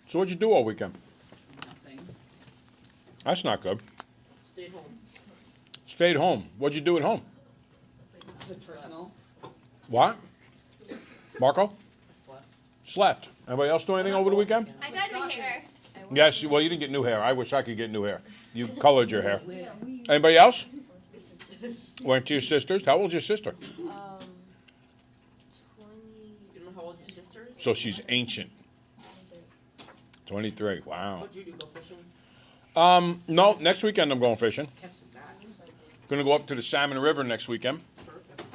So what'd you do all weekend? Nothing. That's not good. Stayed home. Stayed home. What'd you do at home? Nothing personal. What? Marco? I slept. Slept. Anybody else do anything over the weekend? I dyed my hair. Yes, well, you didn't get new hair. I wish I could get new hair. You colored your hair. Anybody else? Went to your sister's? How old's your sister? 20. You don't know how old your sister is? So she's ancient. 23. Wow. What'd you do? Go fishing? No, next weekend I'm going fishing. Catch some bats. Gonna go up to the Salmon River next weekend. Perfect.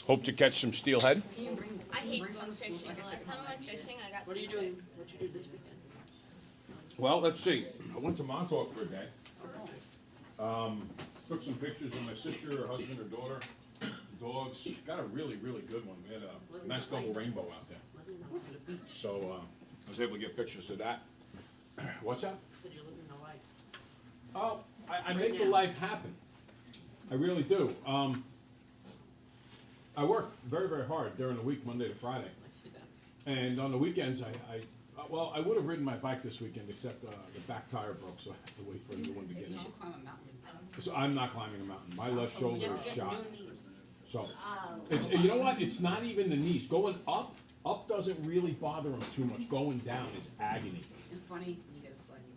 Hope to catch some steelhead. Can you bring? I hate bring going some fishing. schools? Like The I said, last time I went Monday. fishing, I got What are you seasick. doing? What you do this weekend? Well, let's see. I went to Montauk for a day. Took some pictures of my sister, her husband, her daughter, dogs. Got a really, really good one. We had a nice double rainbow out there. Living the house at a beach. So I was able to get pictures of that. What's that? Said you're living the life. Oh, I make the life happen. I really do. I work very, very hard during the week, Monday to Friday. I see that. And on the weekends, I would have ridden my bike this weekend, except the back tire broke, so I have to wait for a new one to get You in. should climb a mountain. So I'm not climbing a mountain. My left shoulder You is have shot. no knees. So, it's, you know what? It's not even the knees. Going up doesn't really bother him too much. Going down is agony. It's funny when you get a sled and you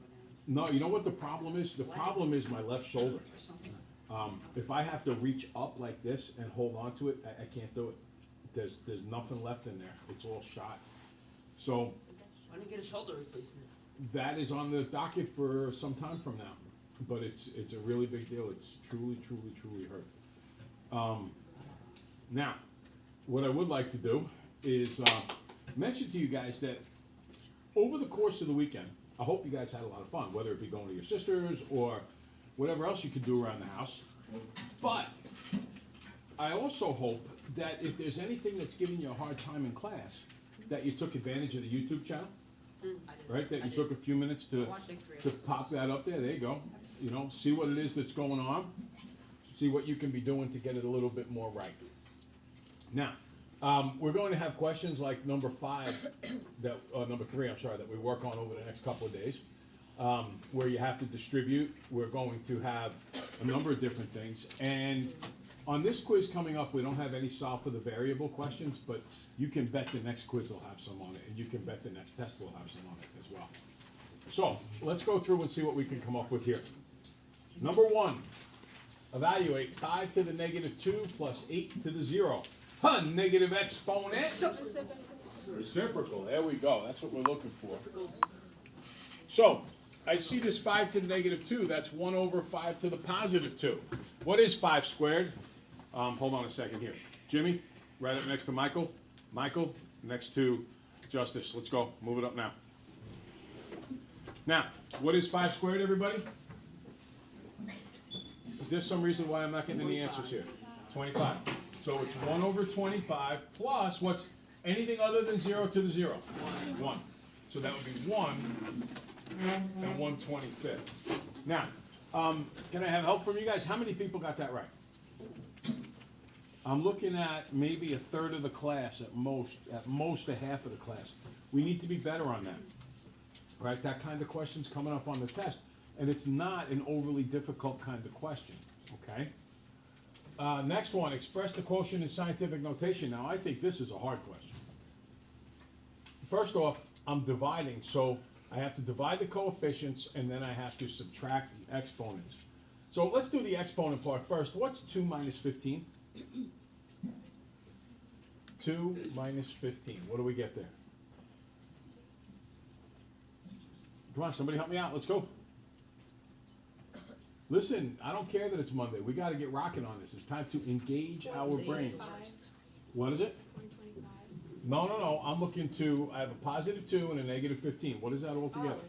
go down. No, you know what the problem is? The problem is my left shoulder. Or something. If I have to reach up like this and hold on to it, I can't do it. There's nothing left in there. It's all shot. So Why don't you get a shoulder replacement? that is on the docket for some time from now. But it's a really big deal. It's truly, truly, truly hurt. Now, what I would like to do is mention to you guys that over the course of the weekend, I hope you guys had a lot of fun, whether it be going to your sisters or whatever else you could do around the house. But I also hope that if there's anything that's giving you a hard time in class, that you took advantage of the YouTube channel, I did. right? That I you did. took a few minutes I to watched like 3 to episodes. pop that up there. There you go. You know, see what it is that's going on. See what you can be doing to get it a little bit more right. Now, we're going to have questions like number 3, I'm sorry, that we work on over the next couple of days, where you have to distribute. We're going to have a number of different things. And on this quiz coming up, we don't have any solve for the variable questions, but you can bet the next quiz will have some on it, and you can bet the next test will have some on it as well. So, let's go through and see what we can come up with here. Number 1, evaluate 5 to the negative 2 plus 8 to the 0. Huh, negative exponent. Reciprocal, there we go, that's what we're looking for. So, I see this 5 to the negative 2, that's 1 over 5 to the positive 2. What is 5 squared? Hold on a second here. Jimmy, right up next to Michael. Michael, next to Justice. Let's go, move it up now. Now, what is 5 squared, everybody? Is there some reason why I'm not getting any answers here? 25. So it's 1 over 25 plus what's anything other than 0 to the 0? 1. So that would be 1 and 1/25. Now, can I have help from you guys? How many people got that right? I'm looking at maybe a third of the class at most a half of the class. We need to be better on that. Right, that kind of question's coming up on the test, and it's not an overly difficult kind of question, okay? Next one, express the quotient in scientific notation. Now, I think this is a hard question. First off, I'm dividing, so I have to divide the coefficients, and then I have to subtract the exponents. So let's do the exponent part first. What's 2 minus 15? 2 minus 15, what do we get there? Come on, somebody help me out, let's go. Listen, I don't care that it's Monday, we gotta get rocking on this. It's time to engage our brains. What is it? 125. No, I'm looking to, I have a positive 2 and a negative 15. What is that all together?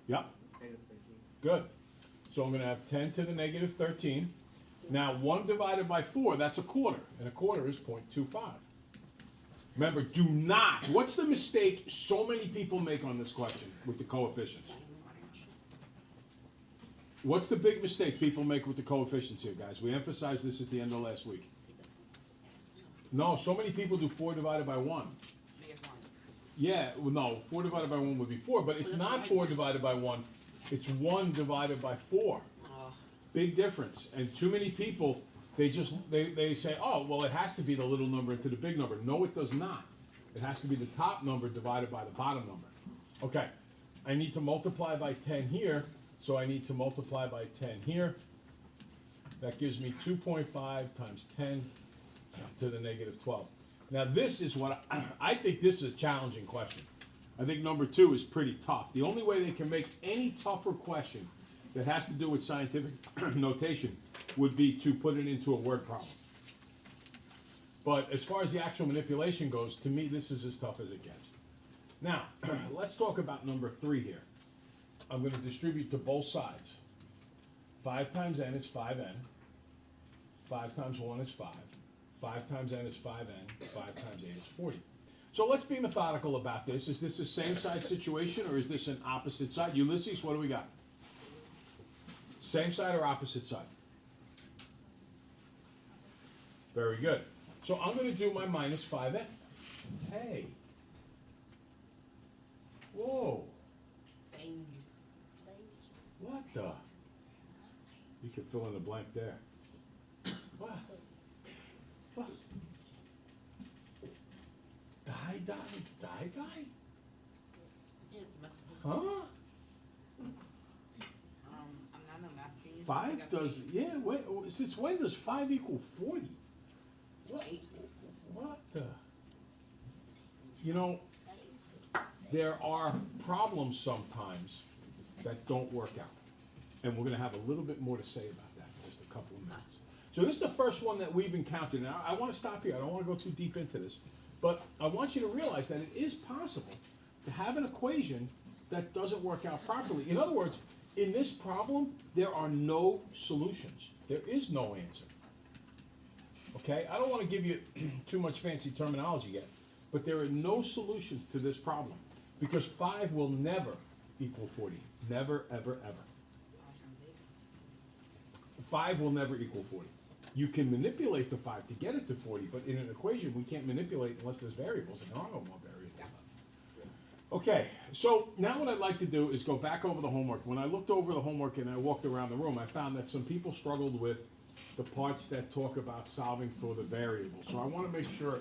Yep. Good. So I'm gonna have 10 to the negative 13. Now, 1 divided by 4, that's a quarter, and a quarter is 0.25. Remember, do not, what's the mistake so many people make on this question with the coefficients? What's the big mistake people make with the coefficients here, guys? We emphasized this at the end of last week. No, so many people do 4 divided by 1. Make it 1. Yeah, well, no, 4 divided by 1 would be 4, but it's But not that's 4 divided by 1. It's 1 divided by 4. Oh, Big difference. And too many people, they say, oh, well, it has to be the little number into the big number. No, it does not. It has to be the top number divided by the bottom number. Okay, I need to multiply by 10 here, so I need to multiply by 10 here. That gives me 2.5 times 10 to the negative 12. Now this is what I think this is a challenging question. I think number 2 is pretty tough. The only way they can make any tougher question that has to do with scientific notation would be to put it into a word problem. But as far as the actual manipulation goes, to me this is as tough as it gets. Now, let's talk about number 3 here. I'm going to distribute to both sides. 5 times n is 5n. 5 times 1 is 5. 5 times n is 5n. 5 times 8 is 40. So let's be methodical about this. Is this a same side situation or is this an opposite side? Ulysses, what do we got? Same side or opposite side? Very good. So I'm going to do my minus 5n. Hey. Whoa. thank you. What the? You can fill in the blank there. What? What? Die? Yeah, it's meant to be. Huh? I'm not a math genius. I 5 think I does, see yeah, since when does 5 equal 40? What? 8. What the? You know, there are problems sometimes that don't work out. And we're gonna have a little bit more to say about that in just a couple of minutes. So this is the first one that we've encountered. Now, I wanna stop here, I don't wanna go too deep into this. But I want you to realize that it is possible to have an equation that doesn't work out properly. In other words, in this problem, there are no solutions. There is no answer. Okay, I don't wanna give you too much fancy terminology yet, but there are no solutions to this problem. Because 5 will never equal 40. Never, ever, ever. 5 will never equal 40. You can manipulate the 5 to get it to 40, but in an equation, we can't manipulate unless there's variables, and there are no more variables. Okay, so now what I'd like to do is go back over the homework. When I looked over the homework and I walked around the room, I found that some people struggled with the parts that talk about solving for the variables. So I want to make sure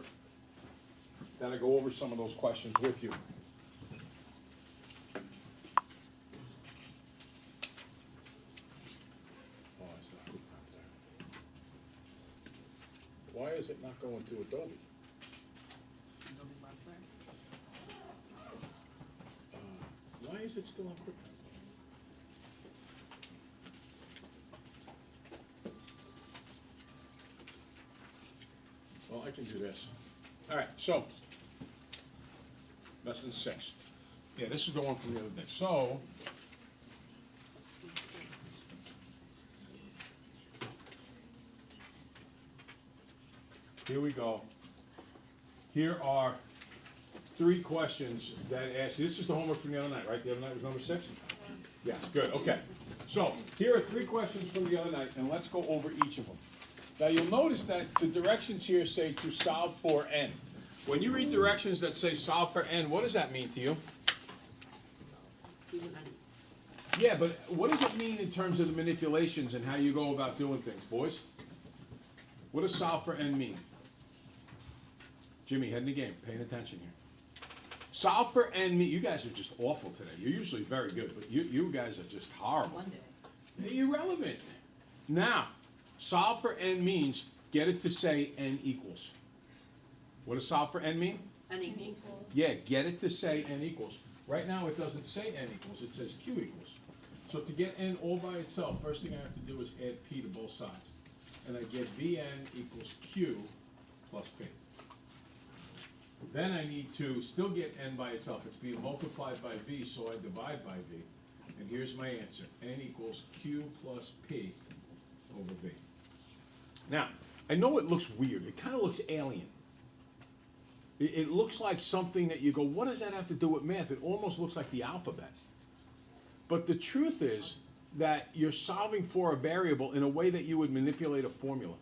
that I go over some of those questions with you. Why is it not going to Adobe? Adobe Software. Why is it still on QuickTime? Well, I can do this. All right, so, lesson 6. Yeah, this is the one from the other day. So, here we go. Here are 3 questions that ask, this is the homework from the other night, right? The other night was number 6? Yes, good, okay. So, here are 3 questions from the other night, and let's go over each of them. Now, you'll notice that the directions here say to solve for n. When you read directions that say solve for n, what does that mean to you? See what I need. Yeah, but what does it mean in terms of the manipulations and how you go about doing things, boys? What does solve for n mean? Jimmy, head in the game, paying attention here. Solve for n mean, you guys are just awful today. You're usually very good, but you guys are just horrible. One day. Irrelevant. Now, solve for n means get it to say n equals. What does solve for n mean? N equals. Yeah, get it to say n equals. Right now it doesn't say n equals, it says q equals. So to get n all by itself, first thing I have to do is add p to both sides. And I get Vn equals q plus p. Then I need to still get n by itself. It's being multiplied by v, so I divide by v. And here's my answer. N equals q plus p over v. Now, I know it looks weird. It kind of looks alien. It looks like something that you go, what does that have to do with math? It almost looks like the alphabet. But the truth is that you're solving for a variable in a way that you would manipulate a formula.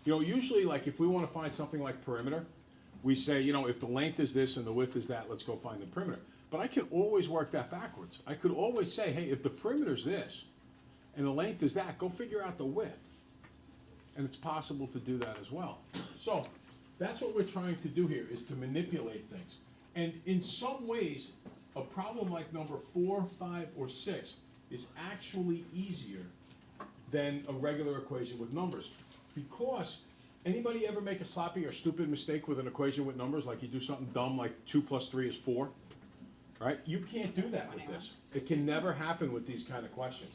You know, usually, like if we want to find something like perimeter, we say, you know, if the length is this and the width is that, let's go find the perimeter. But I can always work that backwards. I could always say, hey, if the perimeter's this and the length is that, go figure out the width. And it's possible to do that as well. So that's what we're trying to do here, is to manipulate things. And in some ways, a problem like number 4, 5, or 6 is actually easier than a regular equation with numbers. Because anybody ever make a sloppy or stupid mistake with an equation with numbers, like you do something dumb like 2 + 3 is 4? Right? You can't do that with this. It can never happen with these kind of questions.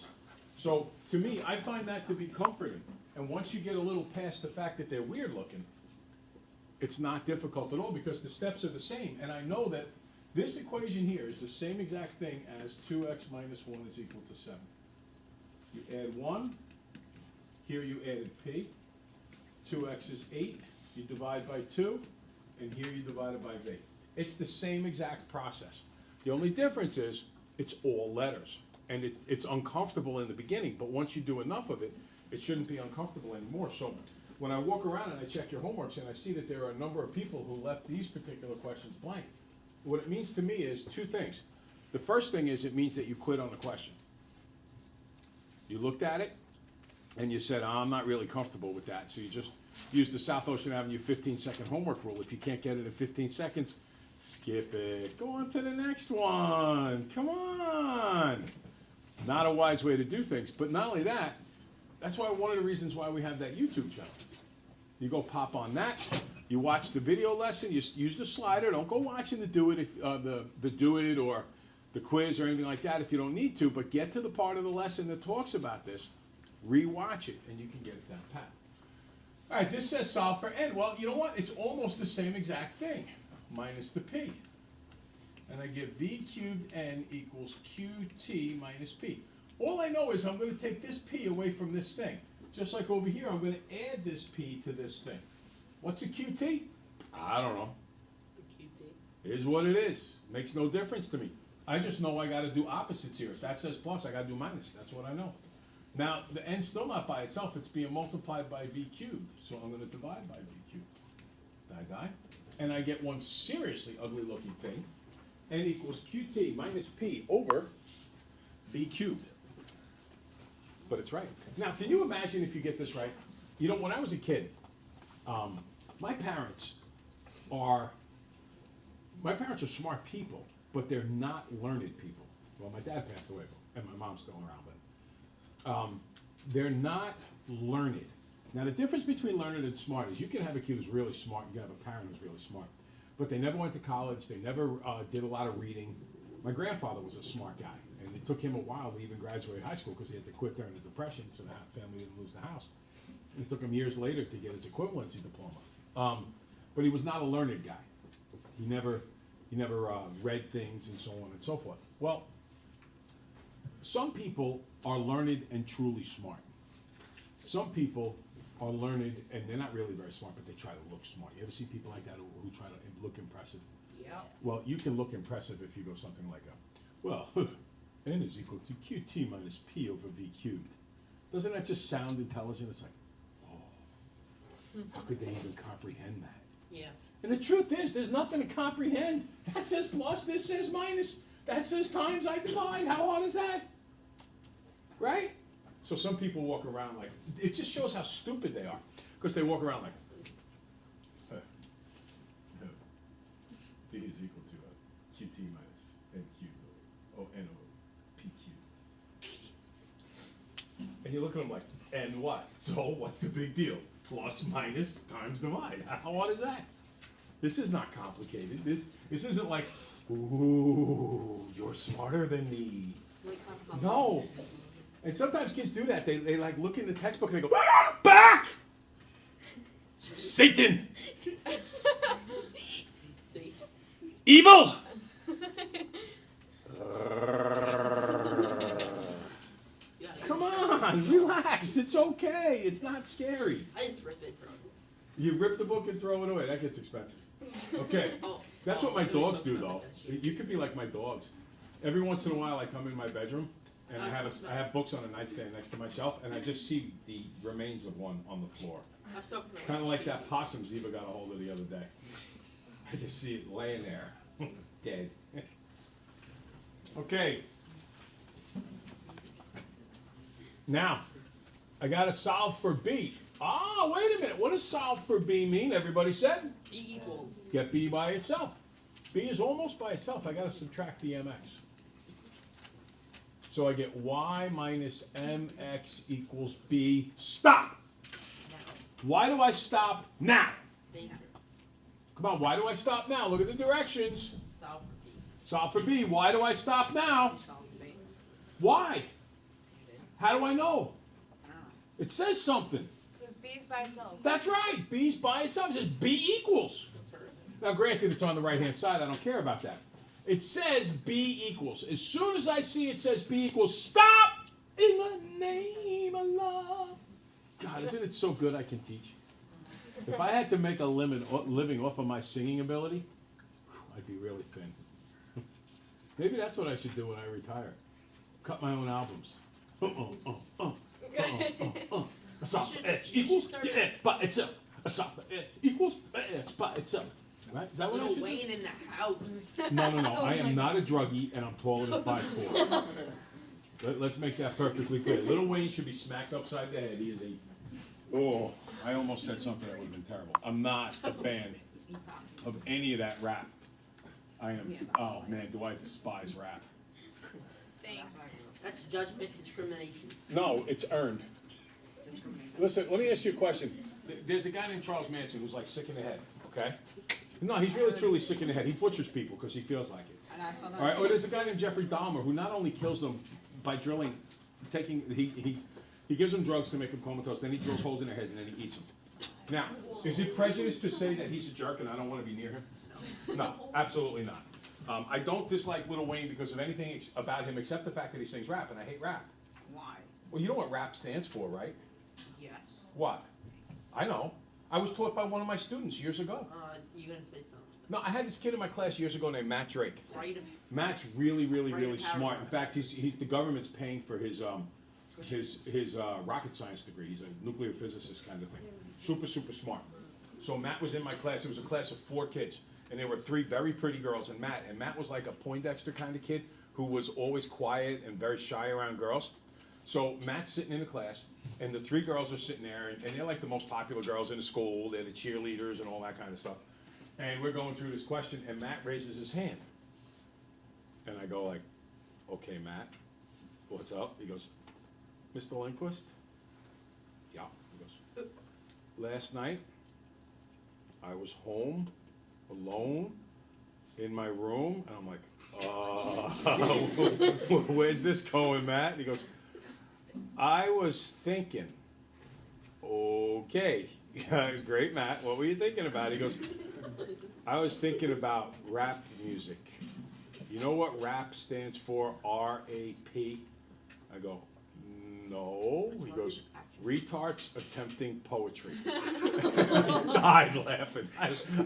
So to me, I find that to be comforting. And once you get a little past the fact that they're weird looking, it's not difficult at all because the steps are the same. And I know that this equation here is the same exact thing as 2x minus 1 is equal to 7. You add 1, here you added p, 2x is 8, you divide by 2, and here you divide it by v. It's the same exact process. The only difference is it's all letters. And it's uncomfortable in the beginning, but once you do enough of it, it shouldn't be uncomfortable anymore. So when I walk around and I check your homeworks and I see that there are a number of people who left these particular questions blank, what it means to me is two things. The first thing is it means that you quit on the question. You looked at it and you said, I'm not really comfortable with that. So you just use the South Ocean Avenue 15-second homework rule. If you can't get it in 15 seconds, skip it. Go on to the next one. Come on. Not a wise way to do things. But not only that, that's why one of the reasons why we have that YouTube channel. You go pop on that, you watch the video lesson, you use the slider. Don't go watching the do it, if, the do it or the quiz or anything like that if you don't need to, but get to the part of the lesson that talks about this, rewatch it, and you can get it down pat. All right, this says solve for n. Well, you know what? It's almost the same exact thing, minus the p. And I get v cubed n equals qt minus p. All I know is I'm going to take this p away from this thing. Just like over here, I'm going to add this p to this thing. What's a qt? I don't know. QT. It is what it is. Makes no difference to me. I just know I got to do opposites here. If that says plus, I got to do minus. That's what I know. Now, the n's still not by itself. It's being multiplied by v cubed. So I'm going to divide by v cubed. Die. And I get one seriously ugly looking thing. N equals qt minus p over v cubed. But it's right. Now, can you imagine if you get this right? You know, when I was a kid, my parents are smart people, but they're not learned people. Well, my dad passed away, and my mom's still around, but they're not learned. Now, the difference between learned and smart is you can have a kid who's really smart, you can have a parent who's really smart, but they never went to college, they never did a lot of reading. My grandfather was a smart guy, and it took him a while to even graduate high school because he had to quit during the Depression, so the family didn't lose the house. And it took him years later to get his equivalency diploma. But he was not a learned guy. He never read things and so on and so forth. Well, some people are learned and truly smart. Some people are learned and they're not really very smart, but they try to look smart. You ever see people like that who try to look impressive? Yeah. Well, you can look impressive if you go something like well, n is equal to qt minus p over v cubed. Doesn't that just sound intelligent? It's like, oh, how could they even comprehend that? Yeah. And the truth is, there's nothing to comprehend. That says plus, this says minus, that says times, I divide. How hard is that? Right? So some people walk around like, it just shows how stupid they are. Because they walk around like, v is equal to qt minus n cubed, n over p cubed. And you look at them like, and what? So what's the big deal? Plus, minus, times, divide. How hard is that? This is not complicated. This isn't like, ooh, you're smarter than me. No. And sometimes kids do that. They like look in the textbook and they go, ah, back! Satan! See. Evil! Come on, relax. It's okay. It's not scary. I just ripped it from. You rip the book and throw it away. That gets expensive. Okay. Oh. That's what my so you dogs put do, it though. on the sheet. You could be like my dogs. Every once in a while, I come in my bedroom, and I have books on a nightstand next to my shelf, and I just see the remains of one on the floor. I'm so proud. Kind of like that possum Ziva got a hold of the other day. I just see it laying there, dead. Okay. Now, I gotta solve for B. Ah, wait a minute, what does solve for B mean? Everybody said? B equals. Get B by itself. B is almost by itself, I gotta subtract the mx. So I get y minus mx equals B. Stop! Now. Why do I stop now? Thank you. Come on, why do I stop now? Look at the directions. Solve for B. Solve for B. Why do I stop now? Solve for B. Why? How do I know? I don't know. It says something. Because B is by itself. That's right. B's by itself. It says B equals. That's her. Now, granted, it's on the right-hand side. I don't care about that. It says B equals. As soon as I see it says B equals, stop in the name of love. God, isn't it so good I can teach? If I had to make a living off of my singing ability, I'd be really thin. Maybe that's what I should do when I retire. Cut my own albums. A solve for X equals X by itself. A solve for X equals X by itself. Right? Is that what I Little should Wayne in the house. do? No. I am not a druggie, and I'm taller than 5'4". Let's make that perfectly clear. Little Wayne should be smacked upside the head. He is a... Oh, I almost said something that would have been terrible. I'm not a fan of any of that rap. I am... Oh, man, do I despise rap. Thanks. That's judgment discrimination. No, it's earned. Discrimination. Listen, let me ask you a question. There's a guy named Charles Manson who's like sick in the head, okay? No, he's really truly sick in the head. He butchers people because he feels like it. And I saw that. All right, or there's a guy named Jeffrey Dahmer who not only kills them by drilling, he gives them drugs to make them comatose, then he drills holes in their head and then he eats them. Now, is it prejudice to say that he's a jerk and I don't want to be near him? No, absolutely not. I don't dislike Lil Wayne because of anything about him except the fact that he sings rap, and I hate rap. Why? Well, you know what rap stands for, right? Yes. What? I know. I was taught by one of my students years ago. You gonna say something? No, I had this kid in my class years ago named Matt Drake. Write Matt's really Write a smart. In paragraph. fact, he's the government's paying for his rocket science degree. He's a nuclear physicist kind of thing. Super smart. So Matt was in my class. It was a class of 4 kids, and there were 3 very pretty girls and Matt was like a Poindexter kind of kid who was always quiet and very shy around girls. So Matt's sitting in the class, and the 3 girls are sitting there, and they're like the most popular girls in the school. They're the cheerleaders and all that kind of stuff. And we're going through this question, and Matt raises his hand. And I go like, okay, Matt, what's up? He goes, Mr. Lindquist? Yeah. He goes, last night, I was home, alone, in my room, and I'm like, where's this going, Matt? And he goes, I was thinking, okay, great, Matt, what were you thinking about? He goes, I was thinking about rap music. You know what rap stands for? R-A-P? I go, no. He goes, retards attempting poetry. I died laughing.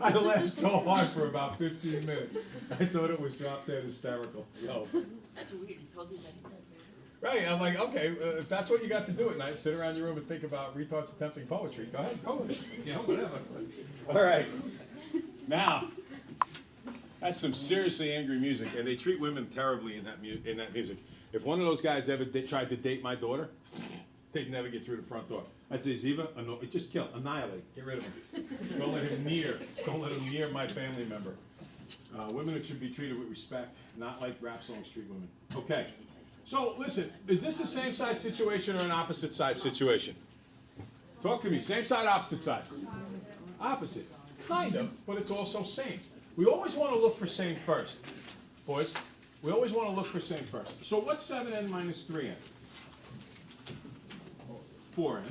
I laughed so hard for about 15 minutes. I thought it was drop dead hysterical. So, That's weird. He tells you that he does it. right, I'm like, okay, if that's what you got to do at night, sit around your room and think about retards attempting poetry, go ahead, go with it. You know, whatever. All right. Now, that's some seriously angry music, and they treat women terribly in that music. If one of those guys ever tried to date my daughter, they'd never get through the front door. I'd say, Ziva, just kill, annihilate, get rid of him. Don't let him near my family member. Women should be treated with respect, not like rap songs treat women. Okay, so listen, is this a same side situation or an opposite side situation? Talk to me, same side, opposite side? Opposite, kind of, but it's also same. We always want to look for same first, boys. We always want to look for same first. So what's 7n minus 3n? 4n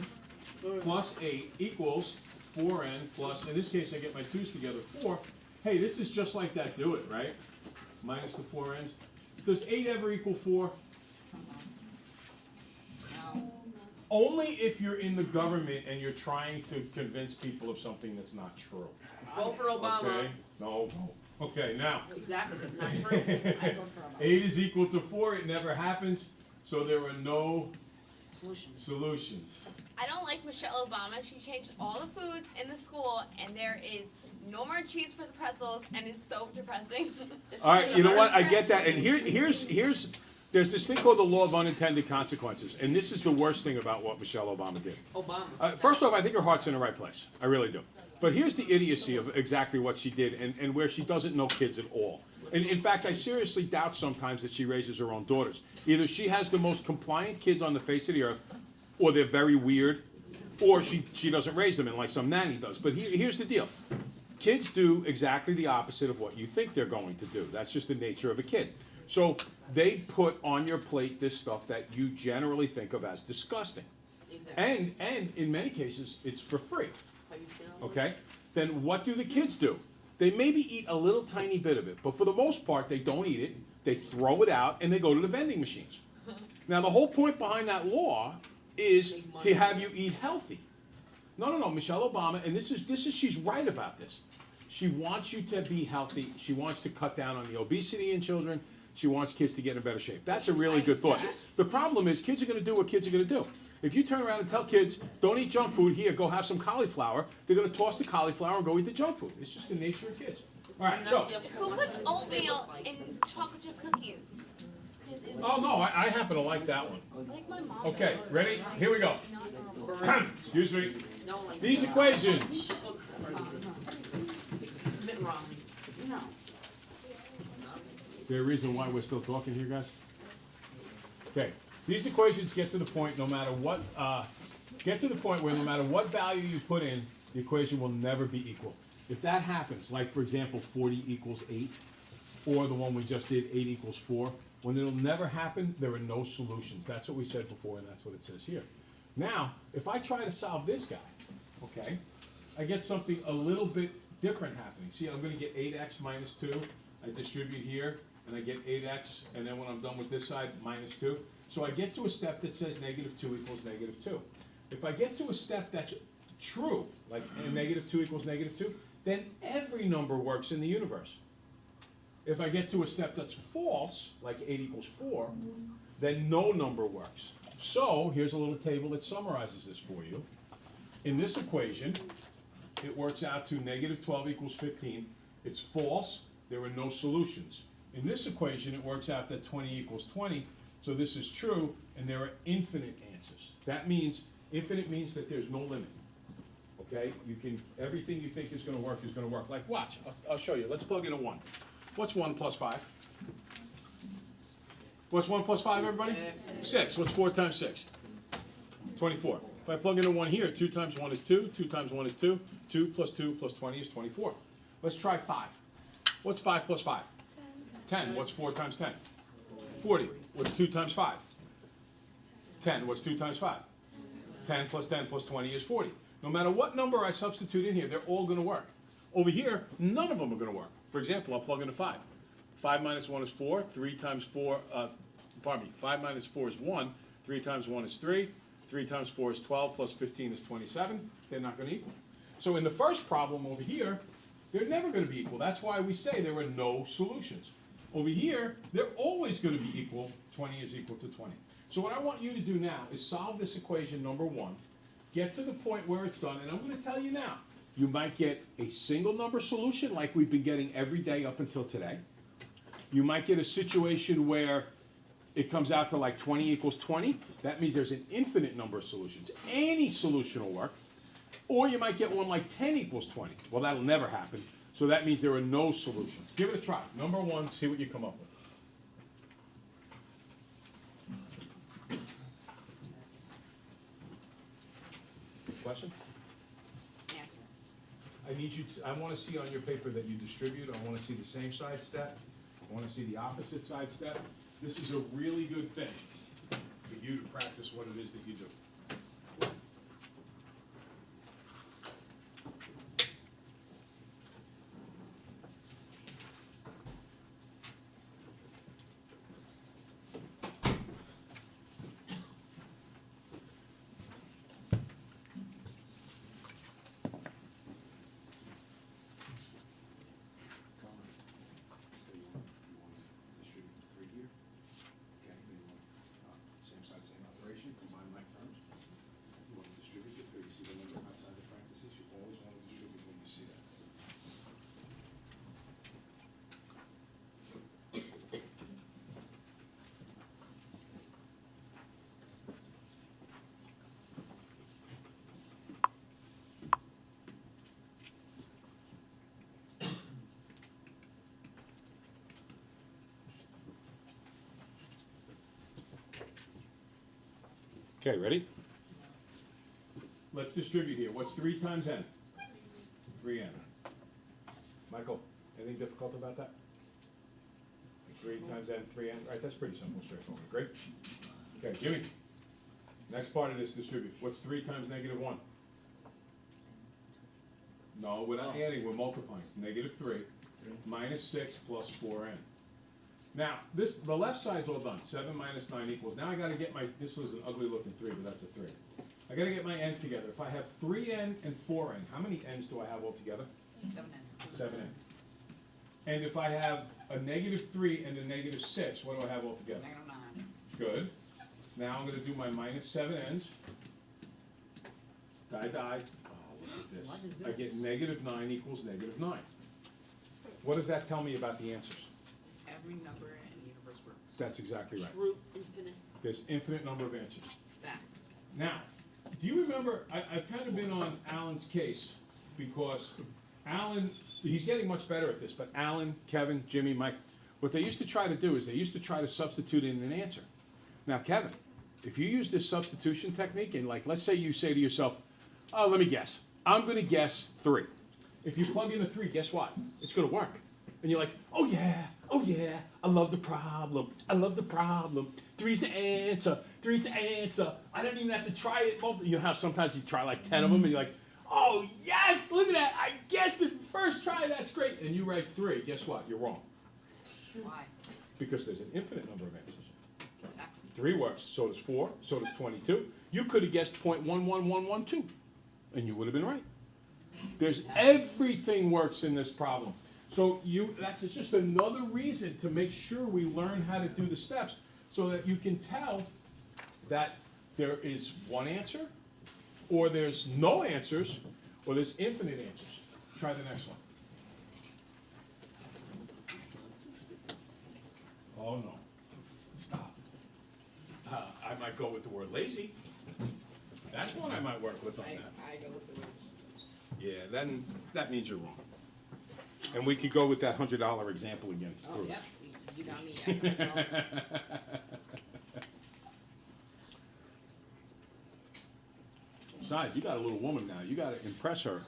plus 8 equals 4n plus, in this case I get my 2's together, 4. Hey, this is just like that, do it, right? Minus the 4n's. Does 8 ever equal 4? Only if you're in the government and you're trying to convince people of something that's not true. Vote for Obama. Okay? No. Okay, now. Exactly. Not true. I vote for Obama. 8 is equal to 4. It never happens. So there are no solutions. I don't like Michelle Obama. She changed all the foods in the school, and there is No more cheese for the pretzels, and it's so depressing. All right, you know what? I get that. And here's there's this thing called the law of unintended consequences, and this is the worst thing about what Michelle Obama did. Obama. First off, I think her heart's in the right place. I really do. But here's the idiocy of exactly what she did, and where she doesn't know kids at all. And in fact, I seriously doubt sometimes that she raises her own daughters. Either she has the most compliant kids on the face of the earth, or they're very weird, or she doesn't raise them in like some nanny does. But here's the deal. Kids do exactly the opposite of what you think they're going to do. That's just the nature of a kid. So they put on your plate this stuff that you generally think of as disgusting. Exactly. And in many cases, it's for free. How you feel? Okay? Then what do the kids do? They maybe eat a little tiny bit of it, but for the most part, they don't eat it. They throw it out and they go to the vending machines. Now, the whole point behind that law is to have you eat healthy. No, Michelle Obama, and this is she's right about this. She wants you to be healthy. She wants to cut down on the obesity in children. She wants kids to get in better shape. That's a really good thought. The problem is kids are going to do what kids are going to do. If you turn around and tell kids, don't eat junk food, here, go have some cauliflower, they're going to toss the cauliflower and go eat the junk food. It's just the nature of kids. All right, so. Who puts oatmeal in chocolate chip cookies? Oh, no, I happen to like that one. Like my mom. Okay, ready? Here we go. Excuse me. No, like These equations. Mitt Romney. No. Is there a reason why we're still talking here, guys? Okay, these equations get to the point no matter what, where no matter what value you put in, the equation will never be equal. If that happens, like for example, 40 equals 8, or the one we just did, 8 equals 4, when it'll never happen, there are no solutions. That's what we said before, and that's what it says here. Now, if I try to solve this guy, okay, I get something a little bit different happening. See, I'm gonna get 8x minus 2. I distribute here, and I get 8x, and then when I'm done with this side, minus 2. So I get to a step that says negative 2 equals negative 2. If I get to a step that's true, like negative 2 equals negative 2, then every number works in the universe. If I get to a step that's false, like 8 equals 4, then no number works. So here's a little table that summarizes this for you. In this equation, it works out to negative 12 equals 15. It's false. There are no solutions. In this equation, it works out that 20 equals 20. So this is true, and there are infinite answers. That means, infinite means that there's no limit. Okay? Everything you think is going to work is going to work. Like, watch. I'll show you. Let's plug in a 1. What's 1 plus 5? What's 1 plus 5, everybody? 6. What's 4 times 6? 24. If I plug in a 1 here, 2 times 1 is 2. 2 times 1 is 2. 2 plus 2 plus 20 is 24. Let's try 5. What's 5 plus 5? 10. What's 4 times 10? 40. What's 2 times 5? 10. What's 2 times 5? 10 plus 10 plus 20 is 40. No matter what number I substitute in here, they're all going to work. Over here, none of them are going to work. For example, I'll plug in a 5. 5 minus 1 is 4. 3 times 4, 5 minus 4 is 1. 3 times 1 is 3. 3 times 4 is 12, plus 15 is 27. They're not going to equal. So in the first problem over here, they're never going to be equal. That's why we say there are no solutions. Over here, they're always going to be equal. 20 is equal to 20. So what I want you to do now is solve this equation number 1, get to the point where it's done, and I'm going to tell you now, you might get a single number solution like we've been getting every day up until today. You might get a situation where it comes out to like 20 equals 20. That means there's an infinite number of solutions. Any solution will work. Or you might get one like 10 equals 20. Well, that'll never happen. So that means there are no solutions. Give it a try. Number 1, see what you come up with. Question? Answer. I need you to, I want to see on your paper that you distribute. I want to see the same side step. I want to see the opposite side step. This is a really good thing for you to practice what it is that you do. Same side, same operation, combine like terms. Okay, ready? Let's distribute here. What's 3 times n? 3n. Michael, anything difficult about that? 3 times n, 3n. All right, that's pretty simple, straightforward. Great. Okay, Jimmy. Next part of this distribute. What's 3 times negative 1? No, we're not adding, we're multiplying. Negative 3 minus 6 plus 4n. Now, the left side's all done. 7 minus 9 equals. Now I gotta get my, this was an ugly looking 3, but that's a 3. I gotta get my n's together. If I have 3n and 4n, how many n's do I have altogether? 7n. And if I have a negative 3 and a negative 6, what do I have altogether? Good. Now I'm gonna do my minus 7n's. Die. Oh, look at What this. is I get this? negative 9 equals negative 9. What does that tell me about the answers? Every number in the universe works. That's exactly right. True, infinite There's infinite number of answers. stacks. Now, do you remember, I've kind of been on Alan's case, because Alan, he's getting much better at this, but Alan, Kevin, Jimmy, Mike, what they used to try to do is they used to try to substitute in an answer. Now, Kevin, if you use this substitution technique, and like, let's say you say to yourself, oh, let me guess, I'm gonna guess 3. If you plug in a 3, guess what? It's gonna work. And you're like, oh yeah, I love the problem. 3's the answer. I don't even have to try it. You know how sometimes you try like 10 of them and you're like, oh yes, look at that. I guessed it first try, that's great. And you write 3, guess what? You're wrong. Why? Because there's an infinite number of answers. Exactly. 3 works, so does 4, so does 22. You could have guessed 0.11112, and you would have been right. There's everything works in this problem. So that's just another reason to make sure we learn how to do the steps so that you can tell that there is one answer, or there's no answers, or there's infinite answers. Try the next one. Oh no, stop. I might go with the word lazy. That's one I might work with on that. I go with the words. Yeah, then that means you're wrong. And we could go with that $100 example again. to Oh, prove it. yep, you got me. Yes, I know. Besides, you got a little woman now. You got to impress her.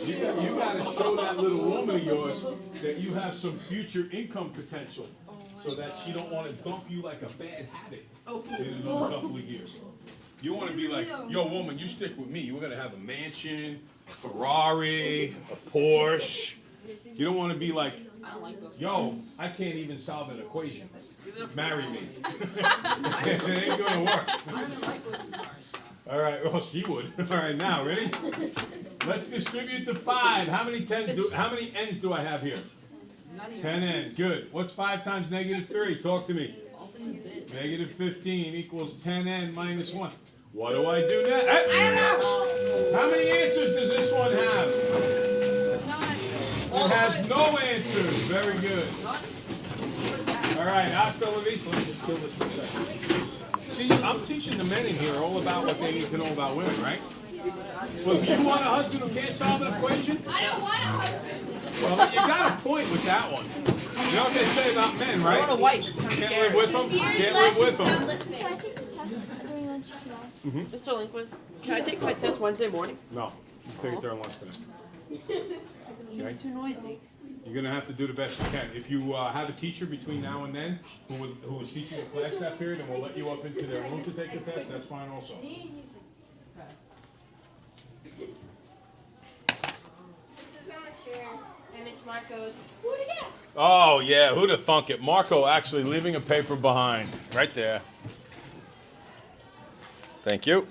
You got to show that little woman of yours that you have some future income potential, so that she don't want to dump you like a bad habit in another couple of years. You want to be like, yo, woman, you stick with me. We're gonna have a mansion, a Ferrari, a Porsche. You don't want to be like, I don't like those yo, things. I can't even solve an equation. Even if- Marry me. It ain't gonna work. I don't like those cars, so. All right, well, she would. All right, now, ready? Let's distribute to 5. How many n's do I have here? Not even 10 n's, good. What's 5 times negative 3? Talk to me. ultimate bit. Negative 15 equals 10n minus 1. What do I do now? I don't know. How many answers does this one have? It has no answers. Very good. All right, hasta la vista. Let me just kill this for a second. See, I'm teaching the men in here all about what they need to know about women, right? Well, do you want a husband who can't solve an equation? I don't want a husband. Well, you got a point with that one. You know what they say about men, right? I want a wife, it's kind of Can't scary. live with them. Can't live with Not them. listening. Can I take the test during lunch class? Mr. Lindquist, can I take my test Wednesday morning? No, you take it during lunch tonight. Okay? Too noisy. You're gonna have to do the best you can. If you have a teacher between now and then who is teaching a class that period and will let you up into their room to take the test, that's fine also. This is on the chair, and it's Marco's. Who'd have guessed? Oh yeah, who'd have thunk it? Marco actually leaving a paper behind, right there. Thank you.